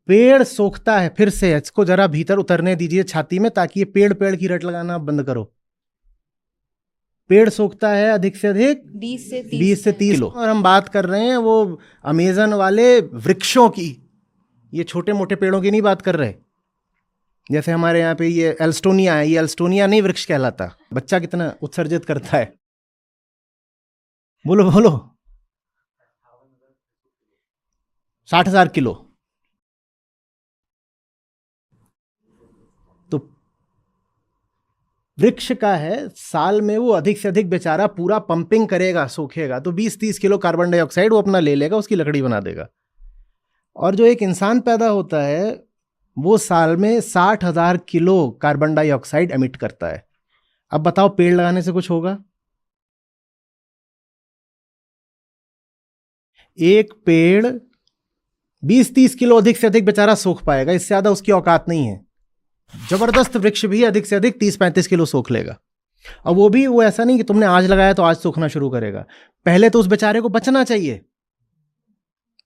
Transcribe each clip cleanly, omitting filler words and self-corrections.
पेड़ सोखता है, फिर से इसको जरा भीतर उतरने दीजिए छाती में, ताकि ये पेड़ पेड़ की रट लगाना बंद करो। पेड़ सोखता है अधिक से अधिक 20 से 30 किलो। और हम बात कर रहे हैं वो अमेजन वाले वृक्षों की, ये छोटे मोटे पेड़ों की नहीं बात कर रहे। जैसे हमारे यहाँ पे ये एल्स्टोनिया है, ये एल्स्टोनिया नहीं वृक्ष कहलाता। बच्चा कितना उत्सर्जित करता है, बोलो बोलो, 60,000 किलो। तो वृक्ष का है, साल में वो अधिक से अधिक बेचारा पूरा पंपिंग करेगा, सूखेगा तो 20-30 किलो कार्बन डाइऑक्साइड वो अपना ले लेगा, उसकी लकड़ी बना देगा। और जो एक इंसान पैदा होता है वो साल में 60,000 किलो कार्बन डाइऑक्साइड एमिट करता है। अब बताओ पेड़ लगाने से कुछ होगा? एक पेड़ 20-30 किलो अधिक से अधिक बेचारा सूख पाएगा, इससे ज्यादा उसकी औकात नहीं है। जबरदस्त वृक्ष भी अधिक से अधिक 30-35 किलो सूख लेगा। और वो ऐसा नहीं कि तुमने आज लगाया तो आज सूखना शुरू करेगा। पहले तो उस बेचारे को बचना चाहिए,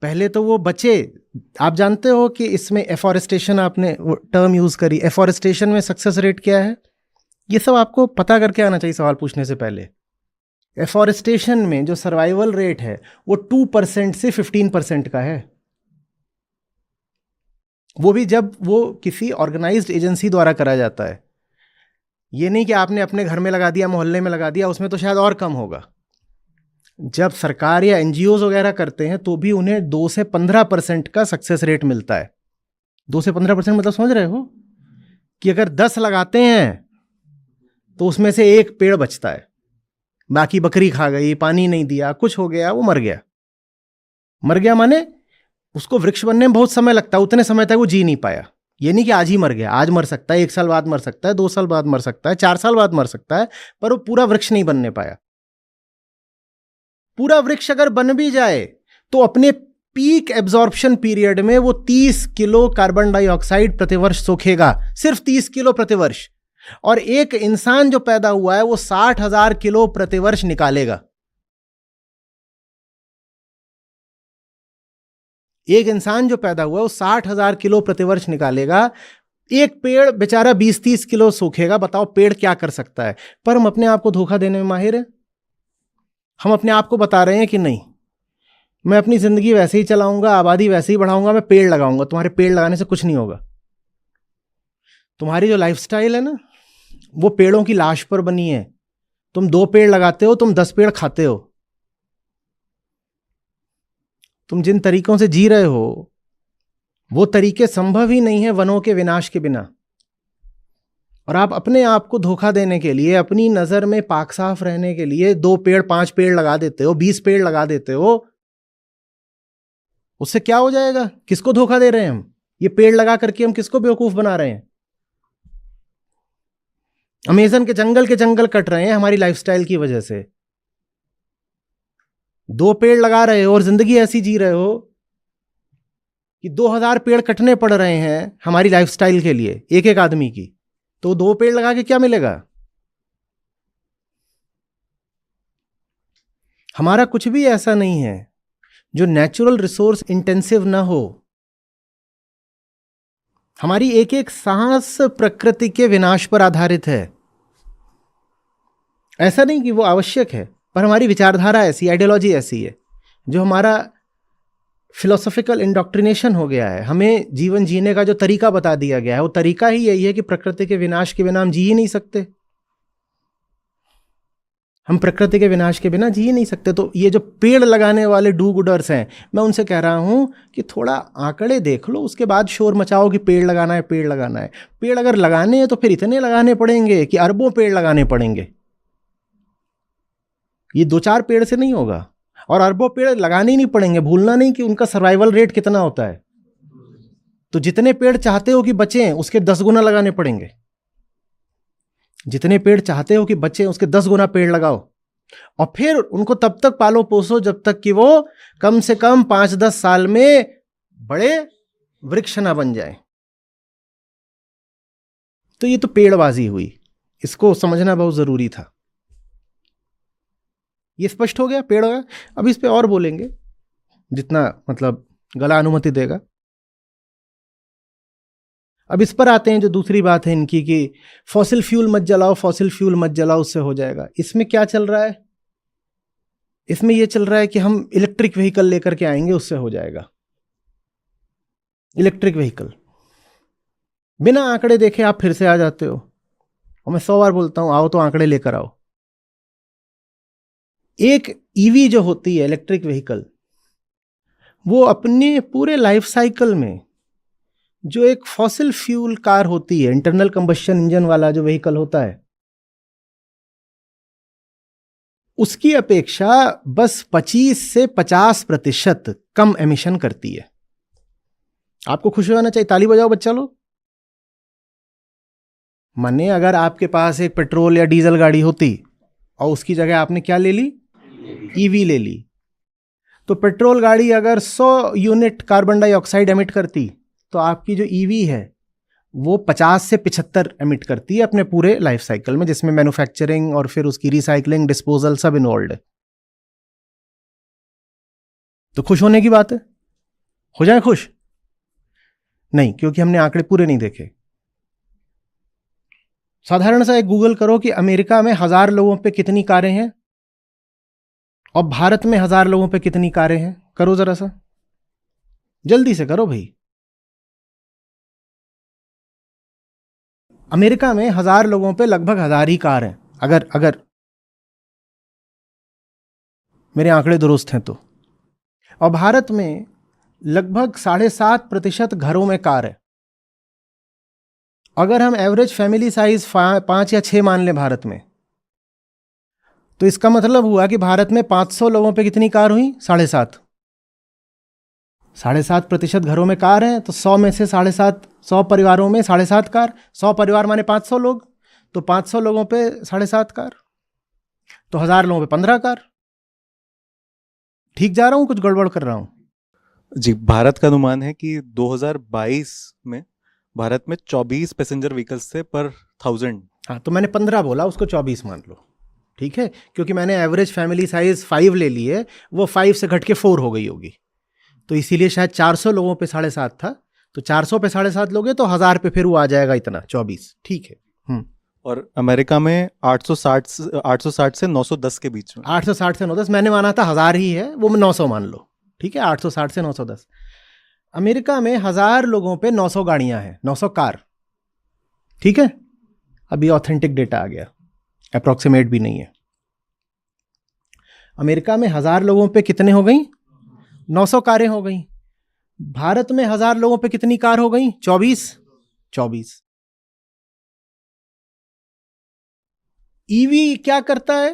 पहले तो वो बचे। आप जानते हो कि इसमें एफॉरेस्टेशन, आपने वो टर्म यूज करी, एफॉरेस्टेशन में सक्सेस रेट क्या है? ये सब आपको पता करके आना चाहिए सवाल पूछने से पहले। एफॉरेस्टेशन में जो सर्वाइवल रेट है वो 2% से 15% का है। वो भी जब वो किसी ऑर्गेनाइज्ड एजेंसी द्वारा करा जाता है। ये नहीं कि आपने अपने घर में लगा दिया, मोहल्ले में लगा दिया, उसमें तो शायद और कम होगा। जब सरकार या एनजीओज वगैरह करते हैं तो भी उन्हें 2 से 15% का सक्सेस रेट मिलता है। 2 से 15% मतलब समझ रहे हो कि अगर 10 लगाते हैं तो उसमें से एक पेड़ बचता है, बाकी बकरी खा गई, पानी नहीं दिया, कुछ हो गया, वो मर गया। मर गया माने उसको वृक्ष बनने में बहुत समय लगता है, उतने समय तक वो जी नहीं पाया। ये नहीं कि आज ही मर गया, आज मर सकता है, 1 साल बाद मर सकता है, 2 साल बाद मर सकता है, 4 साल बाद मर सकता है, पर वो पूरा वृक्ष नहीं बनने पाया। पूरा वृक्ष अगर बन भी जाए तो अपने पीक एब्जॉर्प्शन पीरियड में वो 30 किलो कार्बन डाइऑक्साइड प्रतिवर्ष सोखेगा, सिर्फ 30 किलो प्रतिवर्ष। और एक इंसान जो पैदा हुआ है वो 60,000 किलो प्रतिवर्ष निकालेगा। एक इंसान जो पैदा हुआ है वो 60,000 किलो प्रतिवर्ष निकालेगा। एक पेड़ बेचारा 20-30 किलो सूखेगा। बताओ पेड़ क्या कर सकता है? पर हम अपने आप को धोखा देने में माहिर हैं। हम अपने आप को बता रहे हैं कि नहीं, मैं अपनी जिंदगी वैसे ही चलाऊंगा, आबादी वैसे ही बढ़ाऊंगा, मैं पेड़ लगाऊंगा। तुम्हारे पेड़ लगाने से कुछ नहीं होगा। तुम्हारी जो लाइफस्टाइल है ना, वो पेड़ों की लाश पर बनी है। तुम 2 पेड़ लगाते हो, तुम 10 पेड़ खाते हो। तुम जिन तरीकों से जी रहे हो वो तरीके संभव ही नहीं है वनों के विनाश के बिना। और आप अपने आप को धोखा देने के लिए, अपनी नजर में पाक साफ रहने के लिए 2 पेड़ 5 पेड़ लगा देते हो, 20 पेड़ लगा देते हो। उससे क्या हो जाएगा? किसको धोखा दे रहे हैं हम? ये पेड़ लगा करके हम किसको बेवकूफ बना रहे हैं? अमेजन के जंगल कट रहे हैं हमारी लाइफस्टाइल की वजह से। 2 पेड़ लगा रहे हो और जिंदगी ऐसी जी रहे हो कि 2000 पेड़ कटने पड़ रहे हैं हमारी लाइफस्टाइल के लिए, एक एक आदमी की। तो 2 पेड़ लगा के क्या मिलेगा? हमारा कुछ भी ऐसा नहीं है जो नेचुरल रिसोर्स इंटेंसिव ना हो। हमारी एक एक सांस प्रकृति के विनाश पर आधारित है। ऐसा नहीं कि वो आवश्यक है, पर हमारी विचारधारा ऐसी, आइडियोलॉजी ऐसी है, जो हमारा फिलोसॉफिकल इंडोक्ट्रिनेशन हो गया है। हमें जीवन जीने का जो तरीका बता दिया गया है वो तरीका ही यही है कि प्रकृति के विनाश के बिना हम जी ही नहीं सकते। हम प्रकृति के विनाश के बिना जी ही नहीं सकते। तो ये जो पेड़ लगाने वाले डू गुडर्स हैं, मैं उनसे कह रहा हूं कि थोड़ा आंकड़े देख लो, उसके बाद शोर मचाओ कि पेड़ लगाना है, पेड़ लगाना है। पेड़ अगर लगाने हैं तो फिर इतने लगाने पड़ेंगे कि अरबों पेड़ लगाने पड़ेंगे। ये 2-4 पेड़ से नहीं होगा, और अरबों पेड़ लगाने ही नहीं पड़ेंगे। भूलना नहीं कि उनका सर्वाइवल रेट कितना होता है। तो जितने पेड़ चाहते हो कि बचें उसके 10 गुना लगाने पड़ेंगे। जितने पेड़ चाहते हो कि बचें उसके 10 गुना पेड़ लगाओ, और फिर उनको तब तक पालो पोसो जब तक कि वो कम से कम 5-10 साल में बड़े वृक्ष ना बन जाए। तो ये तो पेड़बाजी हुई, इसको समझना बहुत जरूरी था। ये स्पष्ट हो गया पेड़ होगा। अब इस पे और बोलेंगे जितना मतलब गला अनुमति देगा। अब इस पर आते हैं जो दूसरी बात है इनकी कि फॉसिल फ्यूल मत जलाओ, फॉसिल फ्यूल मत जलाओ, उससे हो जाएगा। इसमें क्या चल रहा है? इसमें यह चल रहा है कि हम इलेक्ट्रिक व्हीकल लेकर के आएंगे, उससे हो जाएगा। इलेक्ट्रिक व्हीकल बिना आंकड़े देखे आप फिर से आ जाते हो, और मैं 100 बार बोलता हूं आओ तो आंकड़े लेकर आओ। एक ईवी जो होती है, इलेक्ट्रिक व्हीकल, वो अपने पूरे लाइफ साइकिल में जो एक फॉसिल फ्यूल कार होती है, इंटरनल कंबशन इंजन वाला जो व्हीकल होता है, उसकी अपेक्षा बस 25 से 50% कम एमिशन करती है। आपको खुशी होना चाहिए, ताली बजाओ बच्चा लोग। माने अगर आपके पास एक पेट्रोल या डीजल गाड़ी होती और उसकी जगह आपने क्या ले ली? ईवी ले ली, तो पेट्रोल गाड़ी अगर 100 यूनिट कार्बन डाइऑक्साइड एमिट करती, तो आपकी जो ईवी है वो 50 से 75 एमिट करती है अपने पूरे लाइफ साइकिल में, जिसमें मैन्युफैक्चरिंग और फिर उसकी रिसाइकलिंग, डिस्पोजल सब इन्वॉल्व है। तो खुश होने की बात है, हो जाए खुश? नहीं, क्योंकि हमने आंकड़े पूरे नहीं देखे। साधारण सा एक गूगल करो कि अमेरिका में 1000 लोगों पे कितनी कारें हैं और भारत में 1000 लोगों पे कितनी कारें हैं। करो जरा सा, जल्दी से करो भाई। अमेरिका में 1000 लोगों पे लगभग 1000 ही कार हैं, अगर मेरे आंकड़े दुरुस्त हैं तो। और भारत में लगभग 7.5% घरों में कार है। अगर हम एवरेज फैमिली साइज 5 या 6 मान लें भारत में, तो इसका मतलब हुआ कि भारत में 500 लोगों पे कितनी कार हुई? 7.5। 7.5% घरों में कार है, तो 100 में से 7.5, 100 परिवारों में 7.5 कार, 100 परिवार माने 500 लोग, तो 500 लोगों पे 7.5 कार, तो 1000 लोगों पे 15 कार। ठीक जा रहा हूं, कुछ गड़बड़ कर रहा हूं? जी, भारत का अनुमान है कि 2022 में भारत में 24 पैसेंजर व्हीकल्स थे पर 1000। हाँ, तो मैंने 15 बोला, उसको 24 मान लो, ठीक है, क्योंकि मैंने एवरेज फैमिली साइज 5 ले ली है, वो 5 से घट के 4 हो गई होगी, तो इसीलिए शायद 400 लोगों पे 7.5 था, तो 400 पे 7.5 लोगे तो 1000 पे फिर वो आ जाएगा इतना 24। ठीक है। और अमेरिका में 860 से 910 के बीच में। 860 से 910, मैंने माना था 1000 ही है, वो 900 मान लो, ठीक है, 860 से 910। अमेरिका में 1000 लोगों पे 900 गाड़ियां हैं, 900 कार, ठीक है। अभी ऑथेंटिक डेटा आ गया, अप्रोक्सीमेट भी नहीं है। अमेरिका में 1000 लोगों पे कितने हो गई? 900 कारें हो गई। भारत में 1000 लोगों पे कितनी कार हो गई? 24। ईवी क्या करता है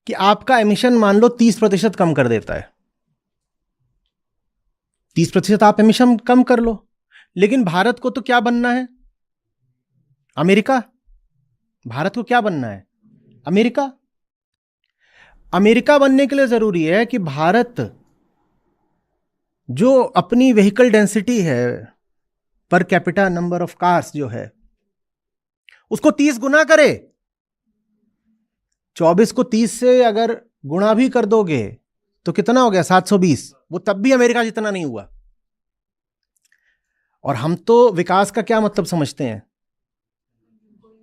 कि आपका एमिशन मान लो 30% कम कर देता है। 30% आप एमिशन कम कर लो, लेकिन भारत को तो क्या बनना है? अमेरिका। भारत को क्या बनना है? अमेरिका। अमेरिका बनने के लिए जरूरी है कि भारत जो अपनी व्हीकल डेंसिटी है, per capita number of cars जो है, उसको 30 गुना करे। 24 को 30 से अगर गुणा भी कर दोगे तो कितना हो गया? 720। वो तब भी अमेरिका जितना नहीं हुआ। और हम तो विकास का क्या मतलब समझते हैं?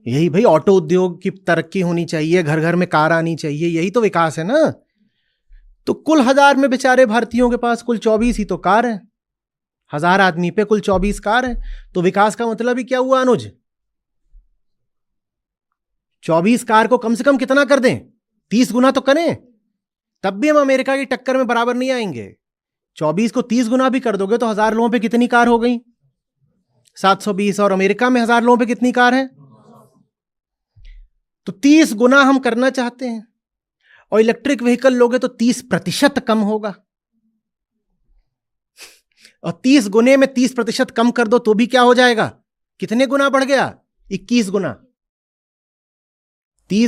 यही भाई, ऑटो उद्योग की तरक्की होनी चाहिए, घर घर में कार आनी चाहिए, यही तो विकास है ना। तो कुल 1000 में बेचारे भारतीयों के पास कुल 24 ही तो कार है, 1000 आदमी पे कुल 24 कार है। तो विकास का मतलब ही क्या हुआ अनुज? 24 कार को कम से कम कितना कर दें? 30 गुना तो करें, तब भी हम अमेरिका की टक्कर में बराबर नहीं आएंगे। 24 को 30 गुना भी कर दोगे तो 1000 लोगों पे कितनी कार हो गई? 720। और अमेरिका में 1000 लोगों पे कितनी कार है? तो 30 गुना हम करना चाहते हैं, और इलेक्ट्रिक व्हीकल लोगे तो 30% कम होगा। और 30 गुने में 30% कम कर दो तो भी क्या हो जाएगा? कितने गुना बढ़ गया? 21 गुना।